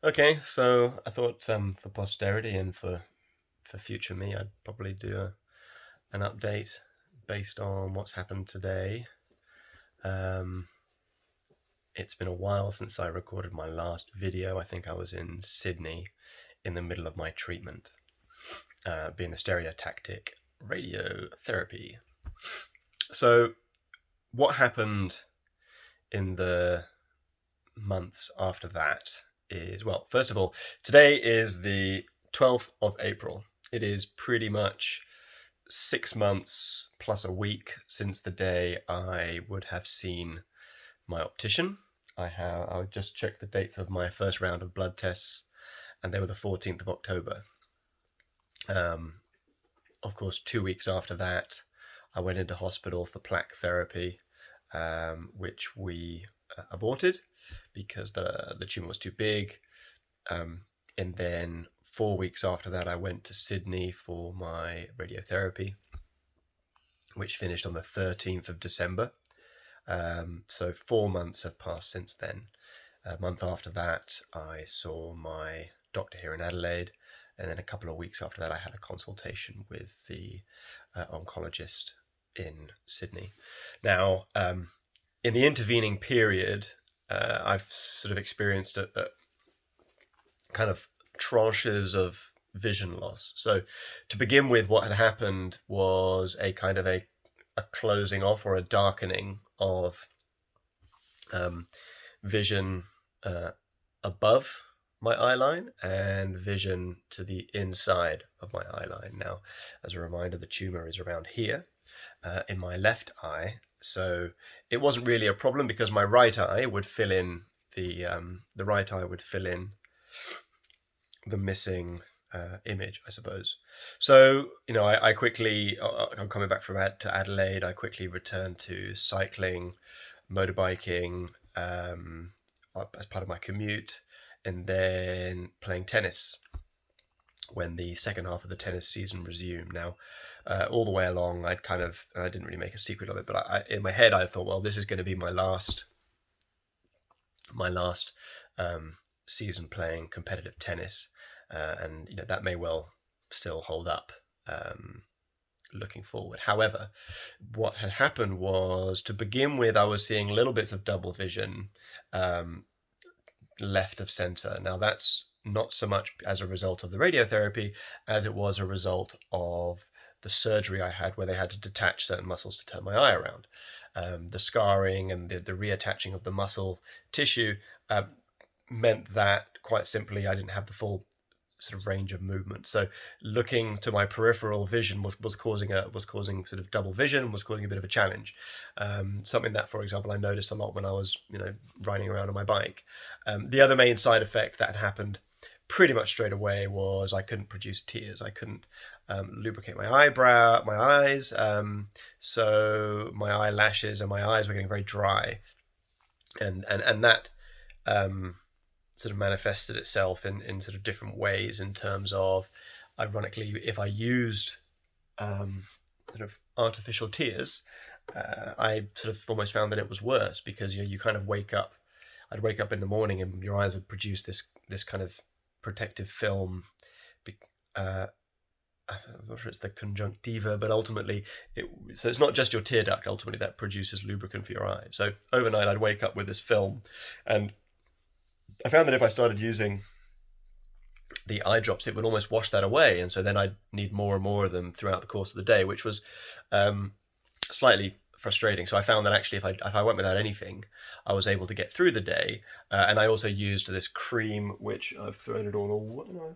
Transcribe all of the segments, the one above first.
Okay, so I thought for posterity and for future me, I'd probably do an update based on what's happened today. Um, it's been a while since I recorded my last video. I think I was in Sydney in the middle of my treatment, being the stereotactic radiotherapy. So, what happened in the months after that is, well, first of all, today is the 12th of April. It is pretty much 6 months plus a week since the day I would have seen my optician. I just checked the dates of my first round of blood tests, and they were the 14th of October. Um, of course, 2 weeks after that, I went into hospital for plaque therapy, which we aborted because the tumor was too big. And then 4 weeks after that, I went to Sydney for my radiotherapy, which finished on the 13th of December. So 4 months have passed since then. A month after that, I saw my doctor here in Adelaide. And then a couple of weeks after that, I had a consultation with the oncologist in Sydney. Now, in the intervening period, I've sort of experienced a kind of tranches of vision loss. So to begin with, what had happened was a kind of a closing off or a darkening of vision above my eye line and vision to the inside of my eye line. Now, as a reminder, the tumor is around here in my left eye. So it wasn't really a problem because my right eye would fill in the right eye would fill in the missing image, I suppose. So, I quickly, I'm coming back to Adelaide, I quickly returned to cycling, motorbiking as part of my commute, and then playing tennis when the second half of the tennis season resumed. Now, all the way along, I didn't really make a secret of it, but in my head, I thought, well, this is going to be my last season playing competitive tennis, and that may well still hold up looking forward. However, what had happened was, to begin with, I was seeing little bits of double vision left of center. Now, that's not so much as a result of the radiotherapy as it was a result of the surgery I had, where they had to detach certain muscles to turn my eye around. The scarring and the reattaching of the muscle tissue meant that, quite simply, I didn't have the full sort of range of movement. So looking to my peripheral vision was causing sort of double vision, was causing a bit of a challenge. Something that, for example, I noticed a lot when I was riding around on my bike. The other main side effect that happened pretty much straight away was I couldn't produce tears. I couldn't lubricate my eyes. So my eyelashes and my eyes were getting very dry, and that sort of manifested itself in sort of different ways, in terms of, ironically, if I used sort of artificial tears, I sort of almost found that it was worse, because you kind of wake up. I'd wake up in the morning and your eyes would produce this kind of protective film. I'm not sure it's the conjunctiva, but ultimately, so it's not just your tear duct ultimately that produces lubricant for your eyes. So overnight, I'd wake up with this film, and I found that if I started using the eye drops, it would almost wash that away, and so then I'd need more and more of them throughout the course of the day, which was slightly frustrating. So I found that actually, if I went without anything, I was able to get through the day. And I also used this cream, which I've thrown it all away.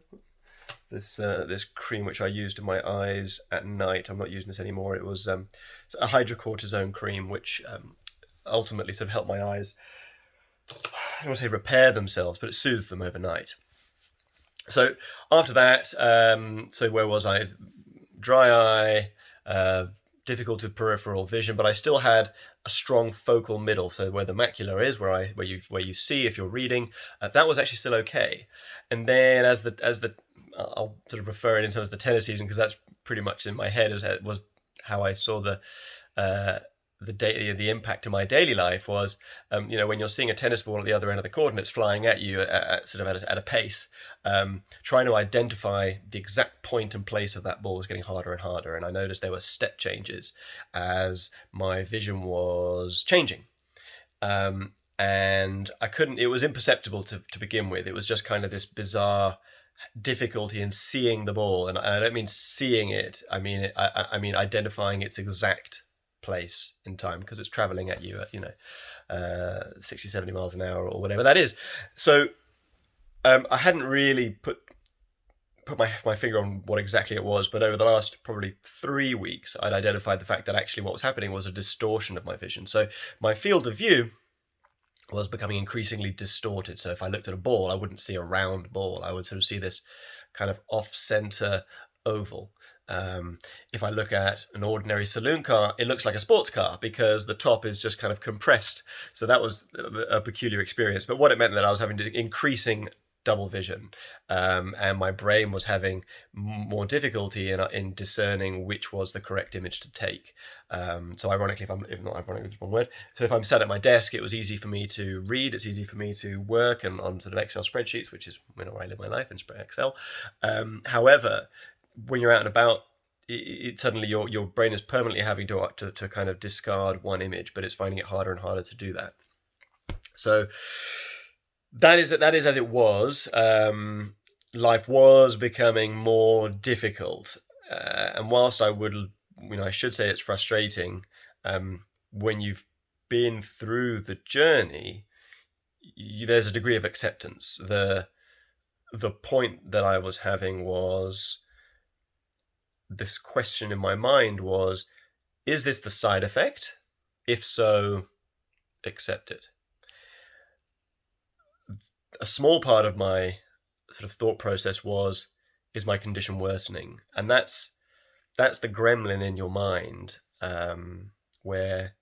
This cream which I used in my eyes at night. I'm not using this anymore. It was a hydrocortisone cream, which ultimately sort of helped my eyes, I don't want to say repair themselves, but it soothed them overnight. So after that, so where was I? Dry eye, difficult with peripheral vision, but I still had a strong focal middle. So where the macula is, where you see if you're reading, that was actually still okay. And then as the I'll sort of refer it in terms of the tennis season, because that's pretty much in my head was how I saw the the impact to my daily life was, when you're seeing a tennis ball at the other end of the court and it's flying at you at a pace, trying to identify the exact point and place of that ball was getting harder and harder. And I noticed there were step changes as my vision was changing. And I couldn't, it was imperceptible to begin with. It was just kind of this bizarre difficulty in seeing the ball. And I don't mean seeing it, I mean identifying its exact place in time, because it's traveling at you at 60, 70 miles an hour or whatever that is. So I hadn't really put my finger on what exactly it was, but over the last probably 3 weeks, I'd identified the fact that actually what was happening was a distortion of my vision. So my field of view was becoming increasingly distorted. So if I looked at a ball, I wouldn't see a round ball. I would sort of see this kind of off-center oval. If I look at an ordinary saloon car, it looks like a sports car because the top is just kind of compressed. So that was a peculiar experience. But what it meant that I was having increasing double vision, and my brain was having more difficulty in discerning which was the correct image to take. So ironically, if not ironically, it's the wrong word. So if I'm sat at my desk, it was easy for me to read. It's easy for me to work and on sort of Excel spreadsheets, which is where I live my life, in Excel. However, when you're out and about, it suddenly your brain is permanently having to kind of discard one image, but it's finding it harder and harder to do that. So that is as it was. Life was becoming more difficult, and whilst I should say it's frustrating, when you've been through the journey, there's a degree of acceptance. The point that I was having was, this question in my mind was, is this the side effect? If so, accept it. A small part of my sort of thought process was, is my condition worsening? And that's the gremlin in your mind, where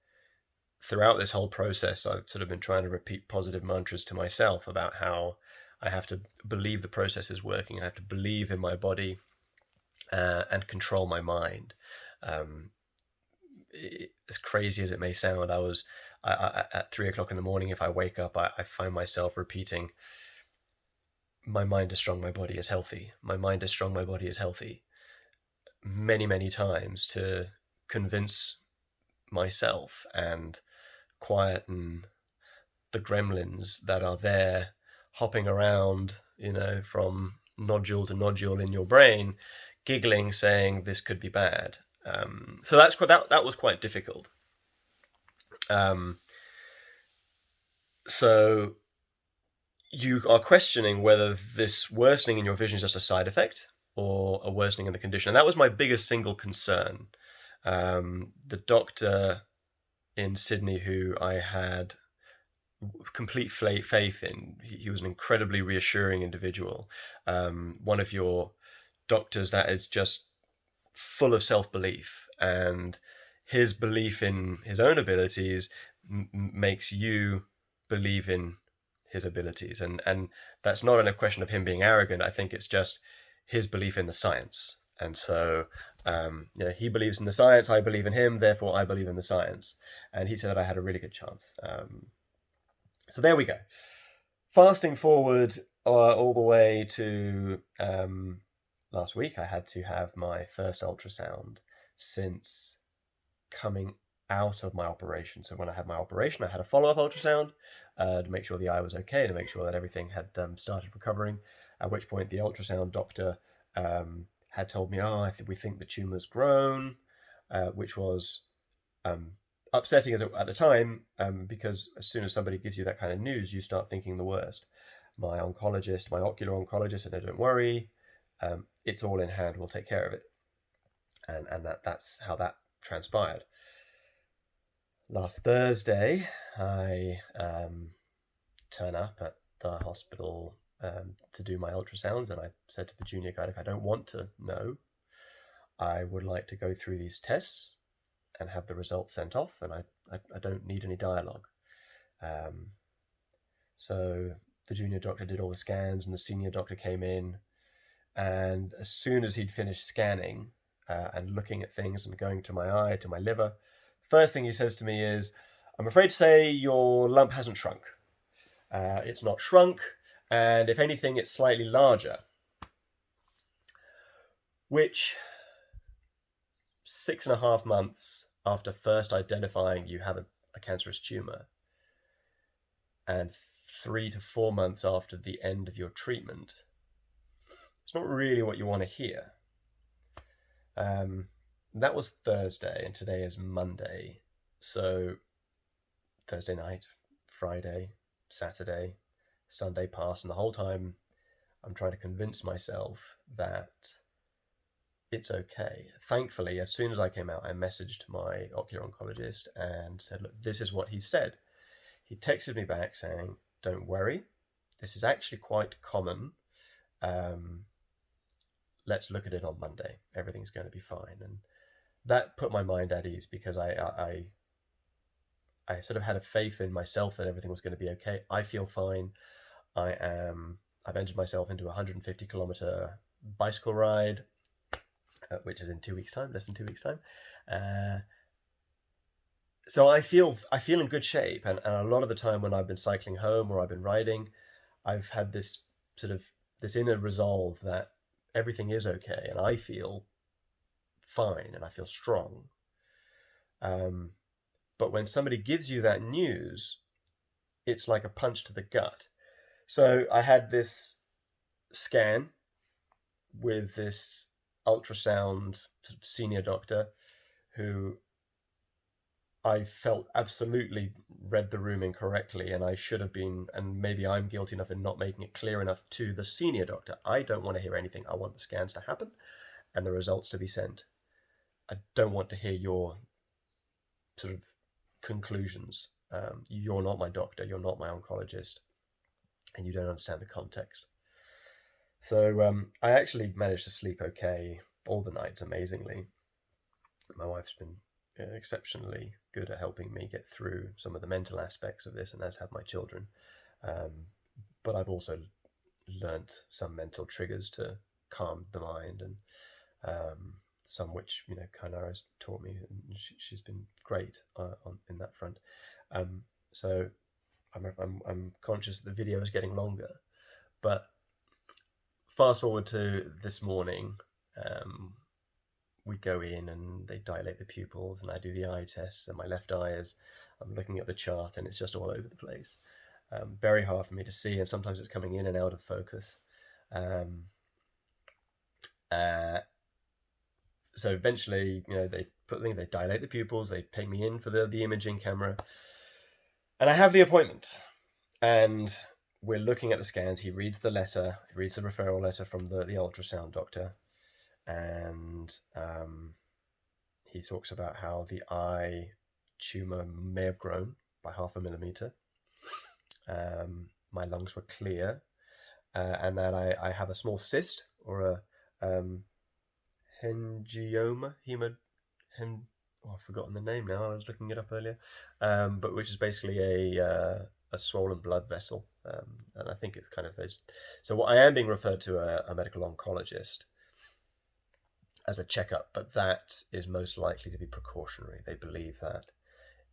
throughout this whole process, I've sort of been trying to repeat positive mantras to myself about how I have to believe the process is working. I have to believe in my body and control my mind. As crazy as it may sound, I at 3 o'clock in the morning, if I wake up, I find myself repeating, my mind is strong, my body is healthy. My mind is strong, my body is healthy. Many, many times to convince myself and quieten the gremlins that are there hopping around, from nodule to nodule in your brain, giggling, saying this could be bad. So that was quite difficult. So you are questioning whether this worsening in your vision is just a side effect or a worsening in the condition. And that was my biggest single concern. The doctor in Sydney, who I had complete faith in, he was an incredibly reassuring individual. One of your doctors that is just full of self-belief, and his belief in his own abilities makes you believe in his abilities, and that's not a question of him being arrogant. I think it's just his belief in the science. And so he believes in the science, I believe in him, therefore I believe in the science. And he said that I had a really good chance. So there we go. Fasting forward all the way to last week, I had to have my first ultrasound since coming out of my operation. So when I had my operation, I had a follow-up ultrasound to make sure the eye was okay, to make sure that everything had started recovering, at which point the ultrasound doctor had told me, we think the tumour's grown, which was upsetting at the time, because as soon as somebody gives you that kind of news, you start thinking the worst. My ocular oncologist said, no, don't worry, it's all in hand, we'll take care of it. And that's how that transpired. Last Thursday, I turn up at the hospital to do my ultrasounds, and I said to the junior guy, I don't want to know. I would like to go through these tests and have the results sent off, and I don't need any dialogue. So the junior doctor did all the scans, and the senior doctor came in, and as soon as he'd finished scanning and looking at things and going to my eye, to my liver, first thing he says to me is, I'm afraid to say your lump hasn't shrunk. It's not shrunk, and if anything, it's slightly larger. Which, 6.5 months after first identifying you have a cancerous tumor, and 3 to 4 months after the end of your treatment, it's not really what you want to hear. That was Thursday, and today is Monday. So Thursday night, Friday, Saturday, Sunday passed, and the whole time I'm trying to convince myself that it's okay. Thankfully, as soon as I came out, I messaged my ocular oncologist and said, look, this is what he said. He texted me back saying, don't worry, this is actually quite common. Let's look at it on Monday. Everything's going to be fine. And that put my mind at ease, because I sort of had a faith in myself that everything was going to be okay. I feel fine. I've entered myself into a 150-kilometer bicycle ride, which is in 2 weeks' time, less than 2 weeks' time. So I feel in good shape. And a lot of the time when I've been cycling home or I've been riding, I've had this sort of this inner resolve that everything is okay, and I feel fine and I feel strong. But when somebody gives you that news, it's like a punch to the gut. So I had this scan with this ultrasound senior doctor who I felt absolutely read the room incorrectly, and I should have been, and maybe I'm guilty enough in not making it clear enough to the senior doctor. I don't want to hear anything. I want the scans to happen and the results to be sent. I don't want to hear your sort of conclusions. You're not my doctor, you're not my oncologist, and you don't understand the context. So I actually managed to sleep okay all the nights, amazingly. My wife's been exceptionally good at helping me get through some of the mental aspects of this, and as have my children. But I've also learnt some mental triggers to calm the mind, and some which Kainara's taught me, and she's been great in that front. So I'm conscious that the video is getting longer, but fast forward to this morning. We go in and they dilate the pupils, and I do the eye tests, and my left eye is, I'm looking at the chart and it's just all over the place. Very hard for me to see, and sometimes it's coming in and out of focus. So eventually, they dilate the pupils, they take me in for the imaging camera, and I have the appointment, and we're looking at the scans. He reads the letter, he reads the referral letter from the ultrasound doctor, and he talks about how the eye tumor may have grown by 0.5 millimeter. My lungs were clear, and that I have a small cyst, or a hemangioma. I've forgotten the name now. I was looking it up earlier, but which is basically a swollen blood vessel, and I think it's kind of those. So I am being referred to a medical oncologist as a checkup, but that is most likely to be precautionary. They believe that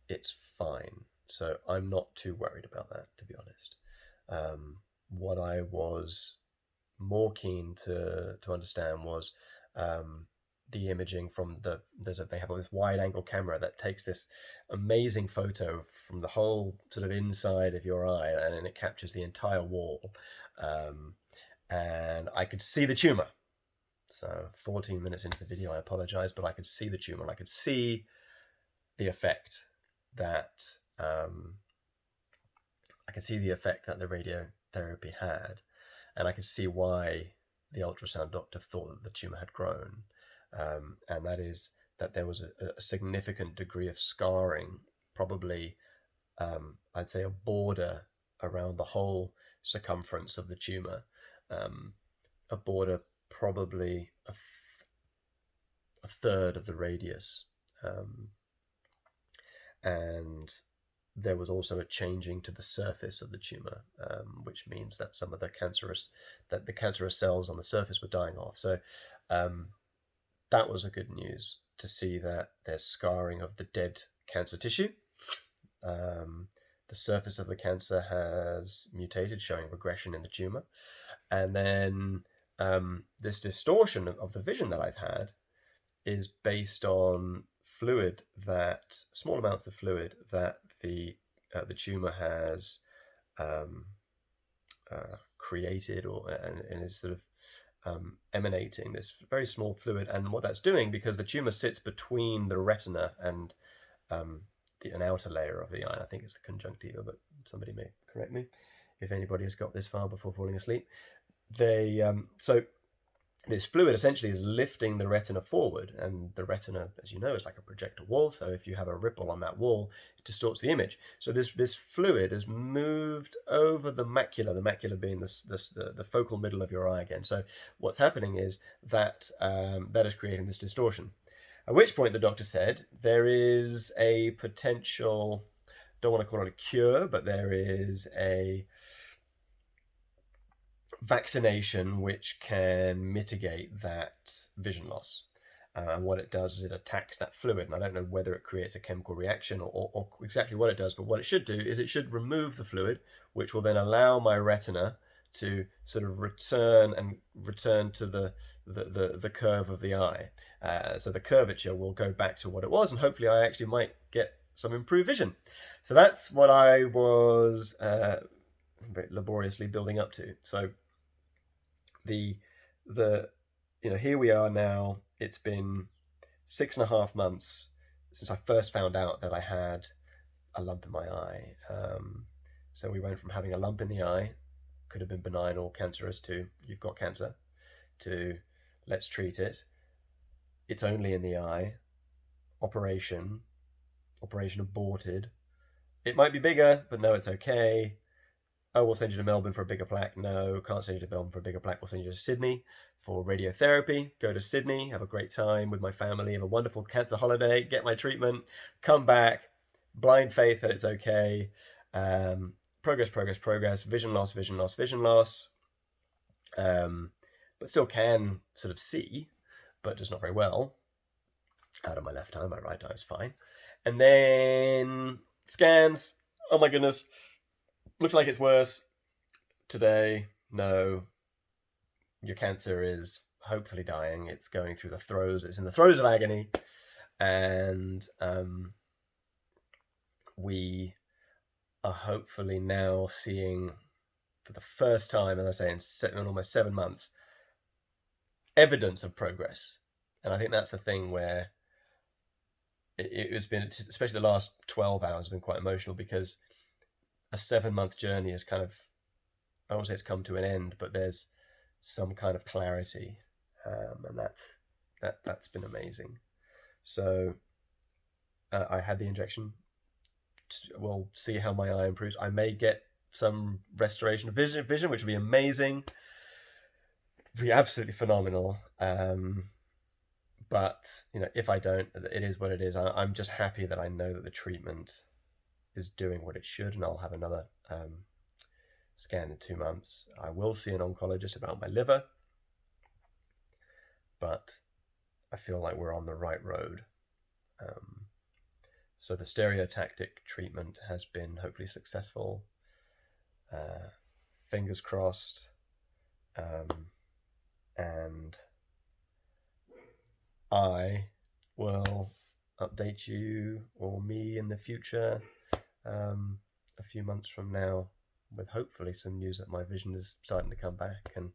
it's fine, so I'm not too worried about that, to be honest. What I was more keen to understand was the imaging from they have this wide angle camera that takes this amazing photo from the whole sort of inside of your eye, and then it captures the entire wall, and I could see the tumor. So 14 minutes into the video, I apologize, but I could see the tumor, and I could see the effect that the radiotherapy had, and I could see why the ultrasound doctor thought that the tumor had grown, and that is that there was a significant degree of scarring, probably I'd say a border around the whole circumference of the tumor, a border probably a third of the radius, and there was also a changing to the surface of the tumor, which means that some of the cancerous cells on the surface were dying off. So that was a good news, to see that there's scarring of the dead cancer tissue. The surface of the cancer has mutated, showing regression in the tumor. And then this distortion of the vision that I've had is based on small amounts of fluid that the tumor has created, and is sort of emanating this very small fluid. And what that's doing, because the tumor sits between the retina and an outer layer of the eye. I think it's the conjunctiva, but somebody may correct me if anybody has got this far before falling asleep. So this fluid essentially is lifting the retina forward, and the retina, as you know, is like a projector wall. So if you have a ripple on that wall, it distorts the image. So this fluid has moved over the macula being the focal middle of your eye again. So what's happening is that that is creating this distortion. At which point the doctor said there is a potential, don't want to call it a cure, but there is a vaccination which can mitigate that vision loss. And what it does is it attacks that fluid. And I don't know whether it creates a chemical reaction or exactly what it does, but what it should do is it should remove the fluid, which will then allow my retina to sort of return to the curve of the eye. So the curvature will go back to what it was, and hopefully I actually might get some improved vision. So that's what I was very laboriously building up to. So here we are now. It's been 6.5 months since I first found out that I had a lump in my eye. So we went from having a lump in the eye, could have been benign or cancerous, to you've got cancer, to let's treat it. It's only in the eye. Operation aborted. It might be bigger, but no, it's okay. Oh, we'll send you to Melbourne for a bigger plaque. No, can't send you to Melbourne for a bigger plaque. We'll send you to Sydney for radiotherapy. Go to Sydney, have a great time with my family, have a wonderful cancer holiday, get my treatment, come back, blind faith that it's okay. Progress, vision loss. But still can sort of see, but just not very well. Out of my left eye, my right eye is fine. And then scans. Oh my goodness. Looks like it's worse. Today, no. Your cancer is hopefully dying. It's going through the throes. It's in the throes of agony. And we are hopefully now seeing, for the first time, as I say, in almost 7 months, evidence of progress. And I think that's the thing where it's been, especially the last 12 hours, has been quite emotional, because a 7-month journey is kind of, I won't say it's come to an end, but there's some kind of clarity, and that's been amazing. So I had the injection. We'll see how my eye improves. I may get some restoration of vision, which would be amazing. It'd be absolutely phenomenal. But if I don't, it is what it is. I'm just happy that I know that the treatment is doing what it should, and I'll have another scan in 2 months. I will see an oncologist about my liver, but I feel like we're on the right road. So the stereotactic treatment has been hopefully successful. Fingers crossed. And I will update you or me in the future, a few months from now, with hopefully some news that my vision is starting to come back, and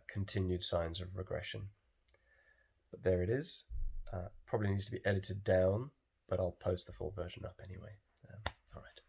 continued signs of regression. But there it is. Probably needs to be edited down, but I'll post the full version up anyway. All right.